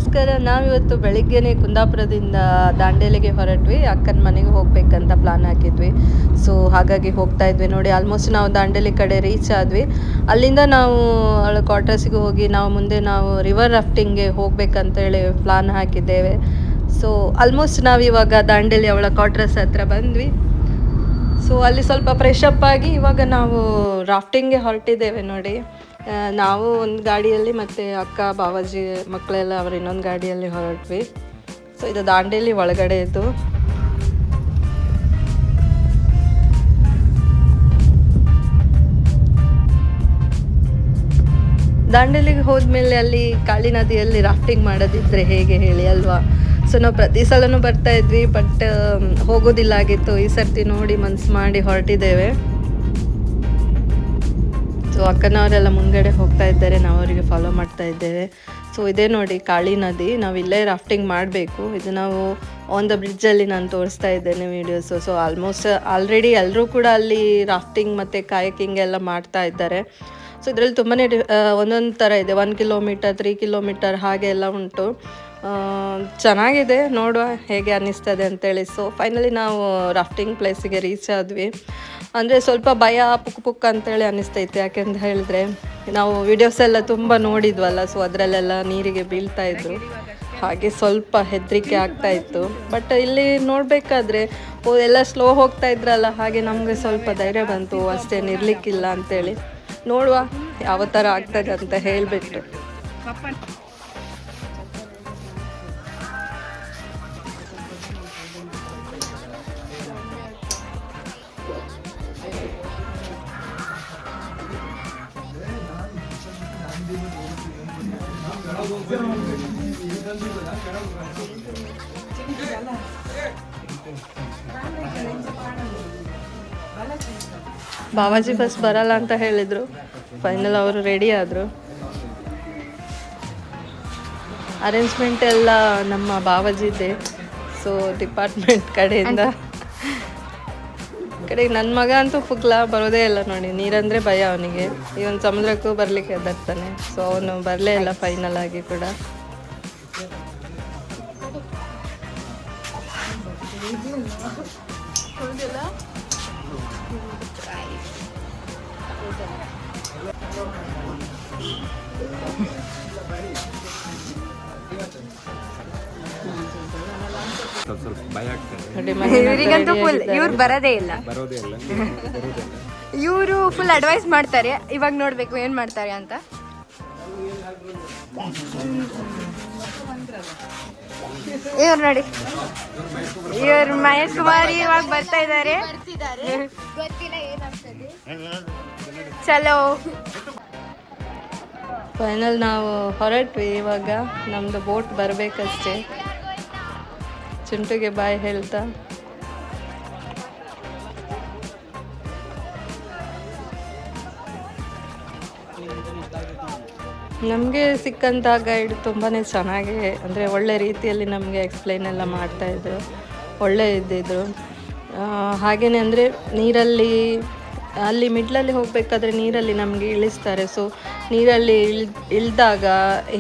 ಅದಕ್ಕೋಸ್ಕರ ನಾವಿವತ್ತು ಬೆಳಿಗ್ಗೆನೇ ಕುಂದಾಪುರದಿಂದ ದಾಂಡೇಲಿಗೆ ಹೊರಟ್ವಿ. ಅಕ್ಕನ ಮನೆಗೆ ಹೋಗ್ಬೇಕಂತ ಪ್ಲಾನ್ ಹಾಕಿದ್ವಿ. ಸೊ ಹಾಗಾಗಿ ಹೋಗ್ತಾ ಇದ್ವಿ. ನೋಡಿ ಆಲ್ಮೋಸ್ಟ್ ನಾವು ದಾಂಡೇಲಿ ಕಡೆ ರೀಚ್ ಆದ್ವಿ. ಅಲ್ಲಿಂದ ನಾವು ಅವಳ ಕ್ವಾರ್ಟರ್ಸಿಗೆ ಹೋಗಿ ನಾವು ರಿವರ್ ರಾಫ್ಟಿಂಗ್ಗೆ ಹೋಗ್ಬೇಕಂತೇಳಿ ಪ್ಲಾನ್ ಹಾಕಿದ್ದೇವೆ. ಸೊ ಆಲ್ಮೋಸ್ಟ್ ನಾವಿವಾಗ ದಾಂಡೇಲಿ ಅವಳ ಕ್ವಾರ್ಟರ್ಸ್ ಹತ್ರ ಬಂದ್ವಿ. ಸೊ ಅಲ್ಲಿ ಸ್ವಲ್ಪ ಫ್ರೆಶ್ ಅಪ್ ಆಗಿ ಇವಾಗ ನಾವು ರಾಫ್ಟಿಂಗ್ಗೆ ಹೊರಟಿದ್ದೇವೆ. ನೋಡಿ ನಾವು ಒಂದು ಗಾಡಿಯಲ್ಲಿ ಮತ್ತು ಅಕ್ಕ ಬಾವಾಜಿ ಮಕ್ಕಳೆಲ್ಲ ಅವರು ಇನ್ನೊಂದು ಗಾಡಿಯಲ್ಲಿ ಹೊರಟ್ವಿ. ಸೊ ಇದು ದಾಂಡೇಲಿ ಒಳಗಡೆ ಇದ್ದು. ದಾಂಡೇಲಿಗೆ ಹೋದ್ಮೇಲೆ ಅಲ್ಲಿ ಕಾಳಿ ನದಿಯಲ್ಲಿ ರಾಫ್ಟಿಂಗ್ ಮಾಡೋದಿದ್ರೆ ಹೇಗೆ ಹೇಳಿ ಅಲ್ವಾ. ಸೊ ನಾವು ಪ್ರತಿ ಸಲನೂ ಬರ್ತಾ ಇದ್ವಿ, ಬಟ್ ಹೋಗೋದಿಲ್ಲ ಆಗಿತ್ತು. ಈ ಸರ್ತಿ ನೋಡಿ ಮನ್ಸು ಮಾಡಿ ಹೊರಟಿದ್ದೇವೆ. ಸೊ ಅಕ್ಕನವರೆಲ್ಲ ಮುಂಗಡೆ ಹೋಗ್ತಾ ಇದ್ದಾರೆ, ನಾವು ಅವರಿಗೆ ಫಾಲೋ ಮಾಡ್ತಾ ಇದ್ದೇವೆ. ಸೊ ಇದೇ ನೋಡಿ ಕಾಳಿ ನದಿ, ನಾವು ಇಲ್ಲೇ ರಾಫ್ಟಿಂಗ್ ಮಾಡಬೇಕು. ಇದು ನಾವು ಆನ್ ದ ಬ್ರಿಡ್ಜಲ್ಲಿ ನಾನು ತೋರಿಸ್ತಾ ಇದ್ದೇನೆ ವೀಡಿಯೋಸು. ಸೊ ಆಲ್ರೆಡಿ ಎಲ್ಲರೂ ಕೂಡ ಅಲ್ಲಿ ರಾಫ್ಟಿಂಗ್ ಮತ್ತು ಕಾಯಕಿಂಗ್ ಎಲ್ಲ ಮಾಡ್ತಾ ಇದ್ದಾರೆ. ಸೊ ಇದರಲ್ಲಿ ತುಂಬಾ ಒಂದೊಂದು ಥರ ಇದೆ, 1 ಕಿಲೋಮೀಟರ್ 3 ಕಿಲೋಮೀಟರ್ ಹಾಗೆ ಎಲ್ಲ ಉಂಟು. ಚೆನ್ನಾಗಿದೆ, ನೋಡುವ ಹೇಗೆ ಅನ್ನಿಸ್ತದೆ ಅಂತೇಳಿ. ಸೊ ಫೈನಲಿ ನಾವು ರಾಫ್ಟಿಂಗ್ ಪ್ಲೇಸಿಗೆ ರೀಚ್ ಆದ್ವಿ. ಅಂದರೆ ಸ್ವಲ್ಪ ಭಯ ಪುಕ್ ಅಂತೇಳಿ ಅನ್ನಿಸ್ತೈತೆ. ಯಾಕೆಂತ ಹೇಳಿದ್ರೆ ನಾವು ವಿಡಿಯೋಸ್ ಎಲ್ಲ ತುಂಬ ನೋಡಿದ್ವಲ್ಲ, ಸೊ ಅದರಲ್ಲೆಲ್ಲ ನೀರಿಗೆ ಬೀಳ್ತಾ ಇದ್ರು, ಹಾಗೆ ಸ್ವಲ್ಪ ಹೆದರಿಕೆ ಆಗ್ತಾ ಇತ್ತು. ಬಟ್ ಇಲ್ಲಿ ನೋಡಬೇಕಾದ್ರೆ ಎಲ್ಲ ಸ್ಲೋ ಹೋಗ್ತಾ ಇದ್ರಲ್ಲ, ಹಾಗೆ ನಮಗೆ ಸ್ವಲ್ಪ ಧೈರ್ಯ ಬಂತು, ಅಷ್ಟೇನು ಇರಲಿಕ್ಕಿಲ್ಲ ಅಂತೇಳಿ. ನೋಡುವ ಯಾವ ಥರ ಆಗ್ತದೆ ಅಂತ ಹೇಳಿಬಿಟ್ಟು. ಬಾವಾಜಿ ಫಸ್ಟ್ ಬರಲ್ಲ ಅಂತ ಹೇಳಿದರು, ಫೈನಲ್ ಅವರು ರೆಡಿ ಆದರು. ಅರೇಂಜ್ಮೆಂಟ್ ಎಲ್ಲ ನಮ್ಮ ಬಾವಾಜಿದೆ. ಸೊ ಡಿಪಾರ್ಟ್ಮೆಂಟ್ ಕಡೆಯಿಂದ ಕಡೆಗೆ ನನ್ನ ಮಗ ಅಂತೂ ಬರೋದೇ ಇಲ್ಲ ನೋಡಿ, ನೀರಂದರೆ ಭಯ ಅವನಿಗೆ. ಇವನು ಸಮುದ್ರಕ್ಕೂ ಬರಲಿಕ್ಕೆ ಹೆದರ್ತಾನೆ. ಸೊ ಅವನು ಬರಲೇ ಇಲ್ಲ ಫೈನಲ್ ಆಗಿ ಕೂಡ. ಇವರಿಗಂತೂ ಫುಲ್ ಇವ್ರು ಬರೋದೇ ಇಲ್ಲ, ಇವರು ಫುಲ್ ಅಡ್ವೈಸ್ ಮಾಡ್ತಾರೆ. ಇವಾಗ ನೋಡ್ಬೇಕು ಏನ್ ಮಾಡ್ತಾರೆ ಅಂತ. ಇವ್ರು ನೋಡಿ, ಇವ್ರು ಮಹೇಶ್ ಕುಮಾರ್ ಇವಾಗ ಬರ್ತಾ ಇದ್ದಾರೆ. ಚಲೋ ಫೈನಲ್ ನಾವು ಹೊರಟ್ವಿ. ಇವಾಗ ನಮ್ಮದು ಬೋಟ್ ಬರಬೇಕಷ್ಟೇ. ಚಿಂಟುಗೆ ಬಾಯ್ ಹೇಳ್ತಾ ನಮಗೆ ಸಿಕ್ಕಂಥ ಗೈಡ್ ತುಂಬಾ ಚೆನ್ನಾಗಿ, ಅಂದರೆ ಒಳ್ಳೆ ರೀತಿಯಲ್ಲಿ ನಮಗೆ ಎಕ್ಸ್ಪ್ಲೈನ್ ಎಲ್ಲ ಮಾಡ್ತಾಯಿದ್ರು, ಒಳ್ಳೆ ಇದ್ದಿದ್ರು. ಹಾಗೆಯೇ ಅಂದರೆ ನೀರಲ್ಲಿ ಅಲ್ಲಿ ಮಿಡ್ಲಲ್ಲಿ ಹೋಗಬೇಕಾದ್ರೆ ನೀರಲ್ಲಿ ನಮಗೆ ಇಳಿಸ್ತಾರೆ. ಸೊ ನೀರಲ್ಲಿ ಇಳಿದಾಗ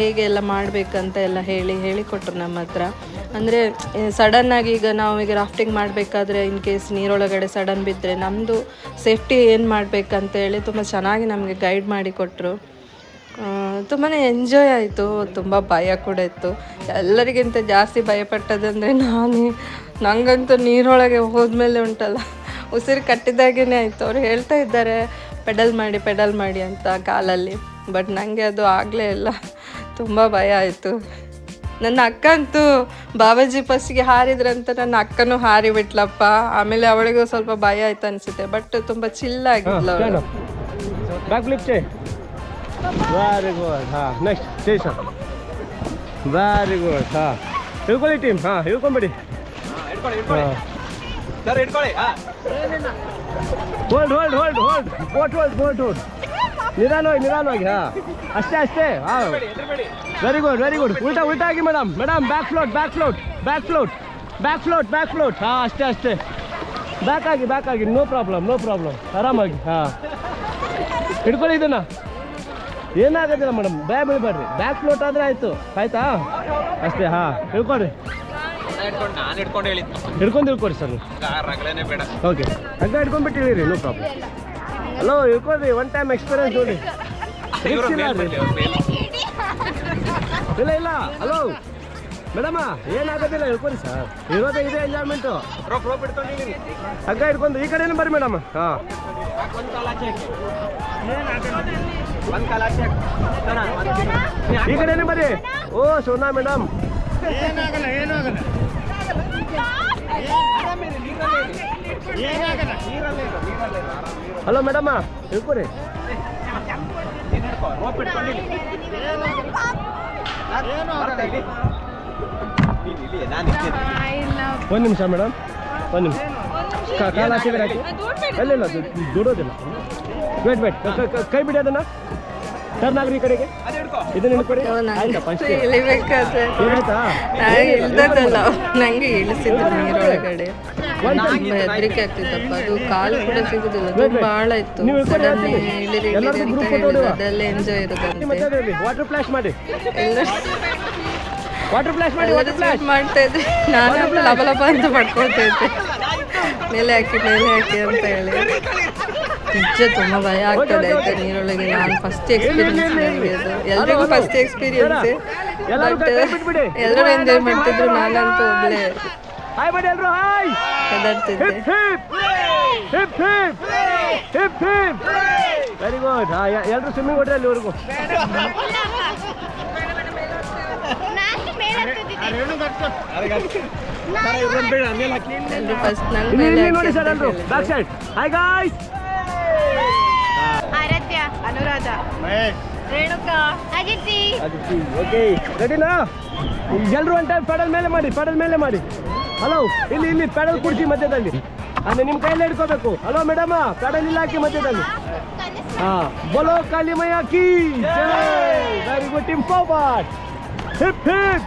ಹೇಗೆಲ್ಲ ಮಾಡಬೇಕಂತ ಎಲ್ಲ ಹೇಳಿಕೊಟ್ರು ನಮ್ಮ ಹತ್ರ. ಅಂದರೆ ಸಡನ್ನಾಗಿ ಈಗ ರಾಫ್ಟಿಂಗ್ ಮಾಡಬೇಕಾದ್ರೆ ಇನ್ ಕೇಸ್ ನೀರೊಳಗಡೆ ಸಡನ್ ಬಿದ್ದರೆ ನಮ್ಮದು ಸೇಫ್ಟಿ ಏನು ಮಾಡಬೇಕಂತೇಳಿ ತುಂಬ ಚೆನ್ನಾಗಿ ನಮಗೆ ಗೈಡ್ ಮಾಡಿಕೊಟ್ರು. ತುಂಬಾ ಎಂಜಾಯ್ ಆಯಿತು, ತುಂಬ ಭಯ ಕೂಡ ಇತ್ತು. ಎಲ್ಲರಿಗಿಂತ ಜಾಸ್ತಿ ಭಯಪಟ್ಟದಂದರೆ ನನಗಂತೂ ನೀರೊಳಗೆ ಹೋದ್ಮೇಲೆ ಉಂಟಲ್ಲ, ಉಸಿರು ಕಟ್ಟಿದಾಗೇ ಆಯಿತು. ಅವ್ರು ಹೇಳ್ತಾ ಇದ್ದಾರೆ ಪೆಡಲ್ ಮಾಡಿ ಅಂತ ಕಾಲಲ್ಲಿ, ಬಟ್ ನನಗೆ ಅದು ಆಗಲೇ ಇಲ್ಲ, ತುಂಬ ಭಯ ಆಯಿತು. ನನ್ನ ಅಕ್ಕ ಅಂತೂ ಬಾವಾಜಿ ಫಸ್ಟಿಗೆ ಹಾರಿದ್ರಂತ ನನ್ನ ಅಕ್ಕನೂ ಹಾರಿ ಬಿಟ್ಲಪ್ಪ. ಆಮೇಲೆ ಅವಳಿಗೂ ಸ್ವಲ್ಪ ಭಯ ಆಯ್ತು ಅನಿಸುತ್ತೆ, ಬಟ್ ತುಂಬ ಚಿಲ್ಲಾಗಿದ್ಲು ಅವಳು. Very good. ಹಾಂ ನೆಕ್ಸ್ಟ್ ಸ್ಟೇಷನ್. Very good. ಹಾಂ ಹಿಡ್ಕೊಳ್ಳಿ ಟೀಮ್. ಹಾಂ ಹಿಡ್ಕೊಂಬಿಡಿ. ಹೋಲ್ಡ್ ನಿಧಾನವಾಗಿ. ಹಾಂ ಅಷ್ಟೇ. ಹಾಂ ವೆರಿ ಗುಡ್. ಉಲ್ಟಾ ಆಗಿ ಮೇಡಮ್. Back float. ಹಾಂ ಅಷ್ಟೇ. ಬ್ಯಾಕ್ ಆಗಿ. No problem. ಆರಾಮಾಗಿ. ಹಾಂ ಹಿಡ್ಕೊಳ್ಳಿ ಇದನ್ನ. ಏನಾಗೋದಿಲ್ಲ ಮೇಡಮ್, ಭಯ ಬೀಳ್ಬೇಡ್ರಿ. ಬ್ಯಾಕ್ ಫ್ಲೋಟ್ ಆದರೆ ಆಯಿತು, ಆಯ್ತಾ? ಅಷ್ಟೇ. ಹಾಂ, ಹಿಡ್ಕೊಡ್ರಿ. ಹಿಡ್ಕೊಂಡು ಹಿಡ್ಕೊಡಿ ಸರ್. ಓಕೆ, ಹಗ್ಗ ಹಿಡ್ಕೊಂಡ್ಬಿಟ್ಟು ಹೇಳಿರಿ, ನೋ ಪ್ರಾಬ್ಲಮ್. ಹಲೋ, ಹಿಡ್ಕೊಡ್ರಿ. ಒನ್ ಟೈಮ್ ಎಕ್ಸ್ಪೀರಿಯನ್ಸ್ ನೋಡಿ. ಇಲ್ಲ ಇಲ್ಲ, ಹಲೋ ಮೇಡಮ, ಏನಾಗೋದಿಲ್ಲ, ಹೇಳ್ಕೊಡಿ ಸರ್. ಇರೋದೇ ಇದೆ ಎಂಜಾಯ್ಮೆಂಟು. ಹಗ್ಗ ಹಿಡ್ಕೊಂಡು ಈ ಕಡೆನೇ ಬರ್ರಿ ಮೇಡಮ್. ಹಾಂ, ಈ ಕಡೆನೇ ಬರ್ರಿ. ಓ ಸೋನಾ ಮೇಡಮ್, ಹಲೋ ಮೇಡಮ್ಮ, ಹೇಳ್ಕೊರಿ. ಒಂದು ನಿಮಿಷ ಮೇಡಮ್, ಒಂದು ನಿಮಿಷ. ಕಾಲು ಹಾಕಿದ್ರೆ ಹಾಕಿ. ಇಲ್ಲ ಇಲ್ಲ, ದುಡೋದಿಲ್ಲ. ವೇಟ್ ವೇಟ್, ಕೈ ಬಿಡಿ ಅದನ್ನ. ಟರ್ನ್ ಆಗ್ರಿ ಈ ಕಡೆಗೆ. ಇದನ್ನ ಹಿಡ್ಕೊಡಿ. ಇಳಿಬೇಕಾದ್ರೆ ಇಲ್ದಲ್ಲ, ನಂಗೆ ಇಳಿಸಿದ್ರು ನೀರೊಳಗಡೆ. ಹೆದರಿಕೆ ಆಗ್ತಿತ್ತಪ್ಪ, ಅದು ಕಾಲು ಕೂಡ ಸಿಗುದಿಲ್ಲ, ತುಂಬಾ ಆಳ ಇತ್ತು. ಸಡನ್ ಇಳಿರಿ ಇಳಿರಿ ಅಂತ ಹೇಳಿದ್ರು, ಅದೆಲ್ಲ ಎಂಜಾಯ್ ಇರೋದಂತೆ. ವಾಟರ್ ಫ್ಲಾಶ್ ಮಾಡಿ, ಮಾಡ್ತಾ ಇದ್ದೆ. ನಾನು ಲಬ ಲಬ ಅಂತ ಮಾಡ್ಕೊಳ್ತಾ ಇದ್ದೆ, ಮೇಲೆ ಹಾಕಿ ಅಂತ ಹೇಳಿ. ನಿಜ ತುಂಬ ಭಯ ಆಗ್ತದೆ ಆಯ್ತಾ ನೀರೊಳಗೆ. ನಾನು ಫಸ್ಟ್ ಎಕ್ಸ್ಪೀರಿಯನ್ಸ್ ನನಗೆ ಅದು, ಎಲ್ರಿಗೂ ಫಸ್ಟ್ ಎಕ್ಸ್ಪೀರಿಯನ್ಸ್. ಬಟ್ ಎಲ್ಲರೂ ಎಂಜಾಯ್ ಮಾಡ್ತಿದ್ರು, ನಾನಂತೂ ಒಬ್ಳೆ ಹೆದರ್ತಿದ್ದೆ. Very good. ಎಲ್ಲರೂ ಸ್ವಿಮ್ಮಿಂಗ್ ಹೊಡ್ರಿ ಅಲ್ಲಿವರೆಗೂ. ಫಸ್ಟ್ ನಂಗೆ ನೋಡಿ ಸರ್, ಎಲ್ಲರೂ back side. Hi guys. Aaradhya, Anuradha, Renuka, Aditi. Okay, ರೆಡಿನಾ? ಎಲ್ಲರೂ ಒಂದು ಟೈಮ್ ಪೆಡಲ್ ಮೇಲೆ ಮಾಡಿ, ಪೆಡಲ್ ಮೇಲೆ ಮಾಡಿ. ಹಲೋ, ಇಲ್ಲಿ ಇಲ್ಲಿ ಪೆಡಲ್ ಕುಡಿಸಿ ಮಧ್ಯದಲ್ಲಿ. ಅಂದ್ರೆ ನಿಮ್ಮ ಕೈಯಲ್ಲಿ ಹಿಡ್ಕೋಬೇಕು. ಹಲೋ ಮೇಡಮ, ಪೆಡಲ್ ಇಲ್ಲ ಹಾಕಿ ಮಧ್ಯದಲ್ಲಿ. ಹಾಂ, ಬೋಲೋ ಕಾಲಿ ಮೈಯಾ ಕಿ ಜೈ. Very good, team forward. Hip hip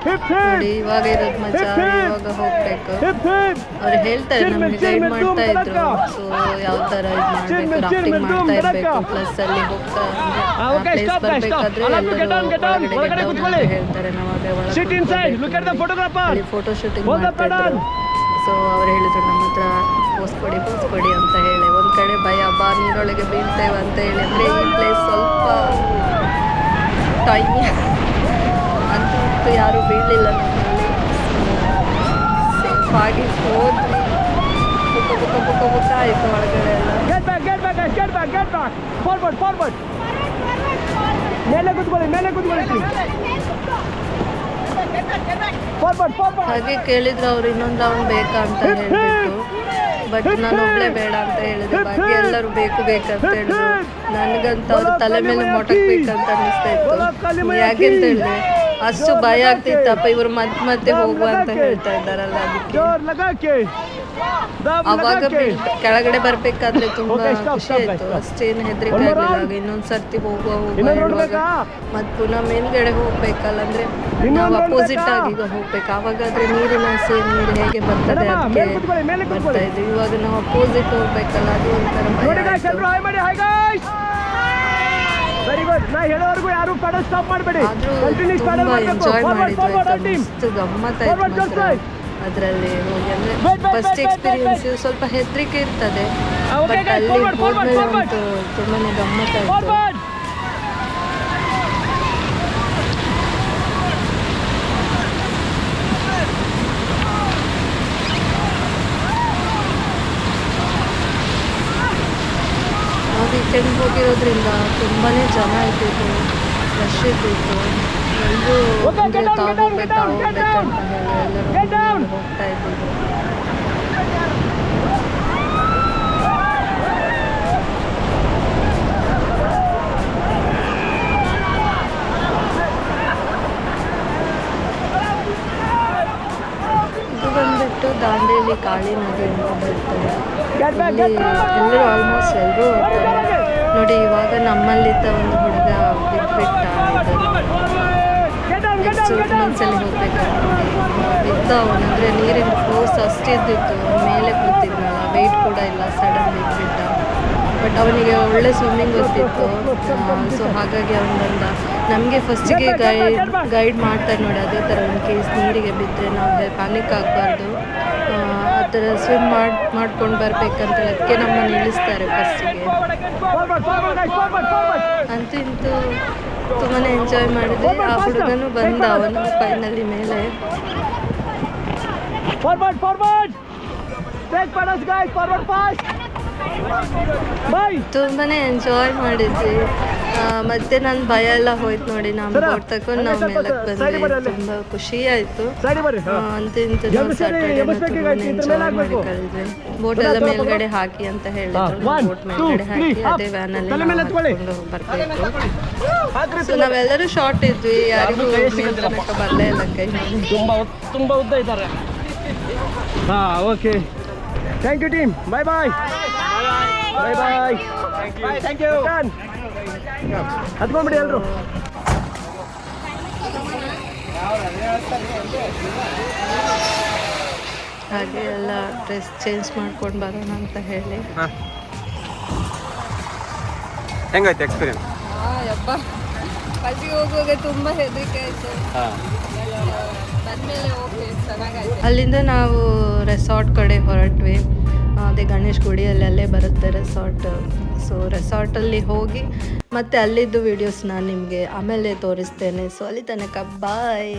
hip hip. ಇವಾಗ ಇರೋದು ಮಜಾ, ಇವಾಗ ಹೋಗ್ಬೇಕು. ಅವ್ರು ಹೇಳ್ತಾರೆ, ನಮ್ಗೆ ಗೈಡ್ ಮಾಡ್ತಾ ಇದ್ರು. ಸೊ ಯಾವ ತರ ಇದು ಮಾಡ್ಬೇಕು, ರಾಫ್ಟಿಂಗ್ ಮಾಡ್ತಾ ಇರ್ಬೇಕು. ಪ್ಲಸ್ ಅಲ್ಲಿ ಹೋಗ್ತಾ ಪ್ಲೇಸ್ ಬರ್ಬೇಕಾದ್ರೆ ಒಳಗಡೆ ಹೇಳ್ತಾರೆ. ನಾವು ಅದೇ ಒಳಗೆ ಫೋಟೋ ಶೂಟಿಂಗ್ ಮಾಡ್ತಾ ಇದ್ರು. ಸೊ ಅವ್ರು ಹೇಳಿದ್ರು ನಮ್ಮ ಹತ್ರ ಪೋಸ್ ಕೊಡಿ ಅಂತ ಹೇಳಿ. ಒಂದ್ ಕಡೆ ಭಯ, ಬಾ ನೀರೊಳಗೆ ಬೀಳ್ತೇವೆ ಅಂತ ಹೇಳಿ. ಅಂದ್ರೆ ಈ ಪ್ಲೇಸ್ ಸ್ವಲ್ಪ ಟೈಮಿ ಅಂತೂ ಯಾರೂ ಬೀಳಲಿಲ್ಲ ನಮ್ಮಲ್ಲಿ. ಸೇಫ್ ಆಗಿ ಹೋದ್ವಿ. ಬುಕ್ಕ ಆಯಿತು ಒಳಗಡೆ ಎಲ್ಲ. ಹಾಗೆ ಕೇಳಿದ್ರು ಅವ್ರು, ಇನ್ನೊಂದು ರೌಂಡ್ ಬೇಕಾ ಅಂತ ಹೇಳ್ಬಿಟ್ಟು. ಬಟ್ ನಾನು ಒಬ್ಳೆ ಬೇಡ ಅಂತ ಹೇಳಿದೆ. ಬಾಕಿ ಎಲ್ಲರೂ ಬೇಕು ಬೇಕಂತ ಹೇಳಿದ್ರು. ನನಗಂತ ಅವ್ರ ತಲೆ ಮೇಲೆ ಮೊಟಕ್ಬೇಕಂತ ಅನ್ನಿಸ್ತಾ ಇತ್ತು. ಯಾಕೆಂತ ಹೇಳಿದ್ರೆ ಅಷ್ಟು ಭಯ ಆಗ್ತಿತ್ತಪ್ಪ. ಇವರು ಮತ್ತೆ ಹೋಗುವ ಅಂತ ಹೇಳ್ತಾ ಇದ್ದಾರಲ್ಲ, ಅದಕ್ಕೆ. ಅವಾಗ ಕೆಳಗಡೆ ಬರ್ಬೇಕಾದ್ರೆ ತುಂಬಾ ಖುಷಿ ಆಯ್ತು. ಅಷ್ಟೇನು ಹೆದರಿಕೆ ಆಗಲಿಲ್ಲ. ಆಗ ಇನ್ನೊಂದ್ ಸರ್ತಿ ಹೋಗುವ ಹೇಳುವಾಗ ಮತ್ ಪುನಃ ಮೇಲ್ಗಡೆ ಹೋಗ್ಬೇಕಲ್ಲ, ಅಂದ್ರೆ ನಾವು ಅಪೋಸಿಟ್ ಆಗಿ ಈಗ ಹೋಗ್ಬೇಕು. ಆವಾಗಾದ್ರೆ ನೀರಿನ ಸೇಮ್ ನೀರು ಹೇಗೆ ಬರ್ತದೆ ಅದಕ್ಕೆ ಬರ್ತಾ ಇದ್ವಿ. ಇವಾಗ ನಾವು ಅಪೋಸಿಟ್ ಹೋಗ್ಬೇಕಲ್ಲ, ಅದು ಒಂಥರ ತುಂಬಾ ಎಂಜಾಯ್ ಮಾಡಿದ್ವಿ. ಮಸ್ತ್ ಗಮ್ಮತ್ತಾಯ್ತು ಅದರಲ್ಲಿ ಹೋಗಿ. ಅಂದ್ರೆ ಫಸ್ಟ್ ಎಕ್ಸ್ಪೀರಿಯನ್ಸ್ ಸ್ವಲ್ಪ ಹೆದರಿಕೆ ಇರ್ತದೆ, ಬಟ್ ಅಲ್ಲಿ ಹೋದ್ಮೇಲೆ ಅಂತೂ ತುಂಬಾನೇ ಗಮ್ಮತ್ತಾಯ್ತು. ನಾವು ವೀಕೆಂಡ್ ಹೋಗಿರೋದ್ರಿಂದ ತುಂಬಾನೇ ಜನ ಇದ್ದಿದ್ದು, ರಶ್ ಇದ್ದಿತ್ತು. ಎಲ್ಲರೂ ತಾವು ಹೋಗ್ಬೇಕಂತ ಹೇಳಿ ಎಲ್ಲರೂ ಹೋಗ್ತಾ ಇದ್ದಿದ್ದು. ಇದು ಬಂದ್ಬಿಟ್ಟು ದಾಂಡೇಲಿ ಕಾಳಿ ನದಿ ಅಂತ ಹೇಳ್ತಾರೆ. ಎಲ್ಲರೂ ಆಲ್ಮೋಸ್ಟ್ ಎಲ್ಲರೂ ಹೋಗ್ತಾರೆ ನೋಡಿ. ಇವಾಗ ನಮ್ಮಲ್ಲಿದ್ದ ಒಂದು ಹುಡುಗ ಬಿಟ್ಟ ನೆಕ್ಸ್ಟ್ ಇನ್ನೊಂದ್ಸಲಿ ಹೋಗ್ಬೇಕಂತ ಬಿದ್ದ ಅವನು. ಅಂದರೆ ನೀರಿನ ಫೋರ್ಸ್ ಅಷ್ಟಿದ್ದಿತ್ತು, ಮೇಲೆ ಕೂತಿದ್ನಲ್ಲ, ವೆಯ್ಟ್ ಕೂಡ ಇಲ್ಲ, ಸಡನ್ ಬಿಟ್ಟ. ಬಟ್ ಅವನಿಗೆ ಒಳ್ಳೆ ಸ್ವಿಮ್ಮಿಂಗ್ ಗೊತ್ತಿತ್ತು. ಸೊ ಹಾಗಾಗಿ ಅವನು ಬಂದ. ನಮಗೆ ಫಸ್ಟಿಗೆ ಗೈಡ್ ಮಾಡ್ತಾರೆ ನೋಡಿ, ಅದೇ ಥರ ಇನ್ ಕೇಸ್ ನೀರಿಗೆ ಬಿದ್ದರೆ ನಾವು ಪ್ಯಾನಿಕ್ ಆಗಬಾರ್ದು, ಆ ಥರ ಸ್ವಿಮ್ ಮಾಡ್ಕೊಂಡು ಬರಬೇಕಂತ ಅದಕ್ಕೆ ನಮ್ಮನ್ನು ನಿಲ್ಲಿಸ್ತಾರೆ ಫಸ್ಟಿಗೆ. ಅಂತೂ ಇಂತೂ ತುಂಬಾ ಎಂಜಾಯ್ ಮಾಡಿದ್ವಿ. ಆ ಹುಡುಗನೂ ಬಂದ, ಅವನು ಫೈನಲಿ ಮೇಲೆ. ತುಂಬಾನೇ ಎಂಜಾಯ್ ಮಾಡಿದ್ವಿ. ಮತ್ತೆ ನನ್ನ ಭಯ ಎಲ್ಲ ಹೋಯ್ತು ನೋಡಿ, ನಾವು ಬೋಟ್ ತಗೊಂಡು ನಾವು ಮೇಲಕ್ಕೆ ಬಂದ್ವಿ. ತುಂಬ ಖುಷಿ ಆಯಿತು. ಅಂತೂ ಇಂತೂ ನಾವು ಸ್ಯಾಟರ್ಡೇನ ತುಂಬಾ ಎಂಜಾಯ್ ಮಾಡಿ ಕಳೆದ್ವಿ. ಬೋಟ್ ಎಲ್ಲ ಮೇಲ್ಗಡೆ ಹಾಕಿ ಅಂತ ಹೇಳಿದ್ರು. ಬೋಟ್ ಮೇಲ್ಗಡೆ ಹಾಕಿ ಅದೇ ವ್ಯಾನಲ್ಲಿ ಹಾಕೊಂಡು ಬರಬೇಕು. ಸೊ ನಾವೆಲ್ಲರೂ ಶಾರ್ಟ್ ಇದ್ವಿ, ಯಾರಿಗೂ ಮೇಲ್ ತನಕ ಬರಲೇ ಇಲ್ಲ ಕೈ. ತುಂಬ ಉದ್ದ ಇದ್ದಾರೆ. ಹಾಂ, okay, thank you team. Bye bye bye bye. Thank you. ಹತ್ಕೊಂಡ್ಬಿಡಿ ಎಲ್ಲರೂ. ಹಾಗೆ ಎಲ್ಲ ಡ್ರೆಸ್ ಚೇಂಜ್ ಮಾಡ್ಕೊಂಡು ಬರೋಣ ಅಂತ ಹೇಳಿ. ಹೆಂಗಾಯ್ತು ಎಕ್ಸ್ಪೀರಿಯನ್ಸ್? ಯಪ್ಪ, ಫಸ್ಟಿಗೆ ಹೋಗುವಾಗ ತುಂಬ ಹೆದರಿಕೆ ಆಯಿತು. ಬಂದಮೇಲೆ ಓಕೆ, ಚೆನ್ನಾಗಾಯ್ತು. ಅಲ್ಲಿಂದ ನಾವು ರೆಸಾರ್ಟ್ ಕಡೆ ಹೊರಟ್ವಿ. ಅದೇ ಗಣೇಶ್ ಗುಡಿಯಲ್ಲಿ ಅಲ್ಲೇ ಬರುತ್ತೆ ರೆಸಾರ್ಟ್. ಸೊ ರೆಸಾರ್ಟಲ್ಲಿ ಹೋಗಿ ಮತ್ತೆ ಅಲ್ಲಿದ್ದು ವೀಡಿಯೋಸ್ ನಾನು ನಿಮಗೆ ಆಮೇಲೆ ತೋರಿಸ್ತೇನೆ. ಸೊ ಅಲ್ಲಿ ತನಕ ಬಾಯ್.